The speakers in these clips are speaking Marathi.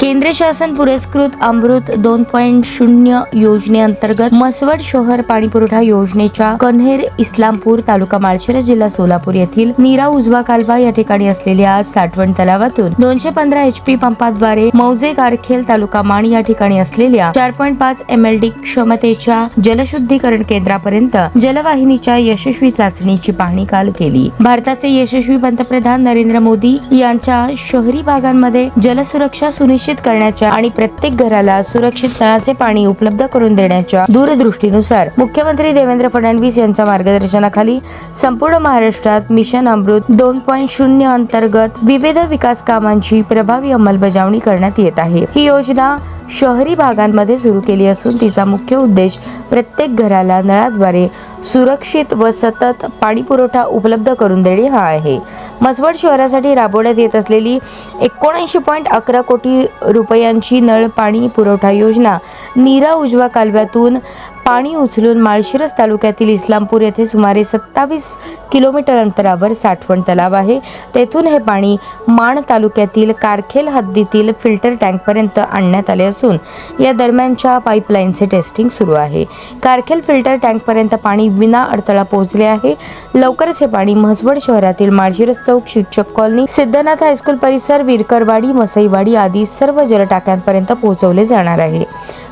केंद्र शासन पुरस्कृत अमृत 2.0 योजनेअंतर्गत मसवड शहर पाणीपुरवठा योजनेच्या कन्हेर इस्लामपूर तालुका माळशिरस जिल्हा सोलापूर येथील नीरा उजवा कालवा या ठिकाणी असलेल्या साठवण तलावातून 215 HP पंपाद्वारे मौजे कारखेल तालुका माण या ठिकाणी असलेल्या 4.5 MLD क्षमतेच्या जलशुद्धीकरण केंद्रापर्यंत जलवाहिनीच्या यशस्वी चाचणीची पाहणी काल केली। भारताचे यशस्वी पंतप्रधान नरेंद्र मोदी यांच्या शहरी भागांमध्ये जलसुरक्षा सुनिश्चित करण्याच्या आणि प्रत्येक घराला सुरक्षित नळाचे पाणी उपलब्ध करून देण्याच्या दूरदृष्टीनुसार मुख्यमंत्री देवेंद्र फडणवीस यांच्या मार्गदर्शनाखाली संपूर्ण महाराष्ट्रात मिशन अमृत 2.0 अंतर्गत विविध विकास कामांची प्रभावी अंमलबजावणी करण्यात येत आहे। ही योजना शहरी भागांमध्ये सुरू केली असून तिचा मुख्य उद्देश प्रत्येक घराला नळाद्वारे सुरक्षित व सतत पाणी पुरवठा उपलब्ध करून देणे हा आहे। मसवड शहरासाठी राबवण्यात येत असलेली 79.11 कोटी रुपयांची नळ पाणी पुरवठा योजना नीरा उजवा कालव्यातून पाणी उचलून माळशिरस तालुक्यातील इस्लामपूर येथे सुमारे 27 किलोमीटर अंतरावर साठवण तलाव आहे। तेथून हे पाणी माण तालुक्यातील कारखेल हद्दीतील फिल्टर टँक पर्यंत आणण्यात आले असून या दरम्यानच्या पाईपलाईनचे टेस्टिंग सुरू आहे। कारखेल फिल्टर टँक पर्यंत पाणी विना अडथळा पोहोचले आहे। लवकरच हे पाणी मसवड शहरातील माळशिरस चौक, शिक्षक कॉलनी, सिद्धनाथ हायस्कूल परिसर, विरकरवाडी, मसईवाडी आदी सर्व जलटाक्यांपर्यंत पोहोचवले जाणार आहे।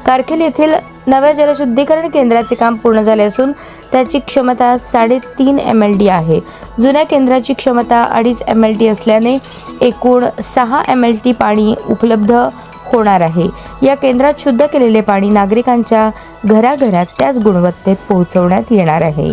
कारखेल येथील नव्या जलशुद्धीकरण केंद्राचे काम पूर्ण झाले असून त्याची क्षमता 3.5 MLD आहे। जुन्या केंद्राची क्षमता 2.5 MLD असल्याने एकूण 6 MLD पाणी उपलब्ध होणार आहे। या केंद्रात शुद्ध केलेले पाणी नागरिकांच्या घराघरात त्याच गुणवत्तेत पोहोचवण्यात येणार आहे।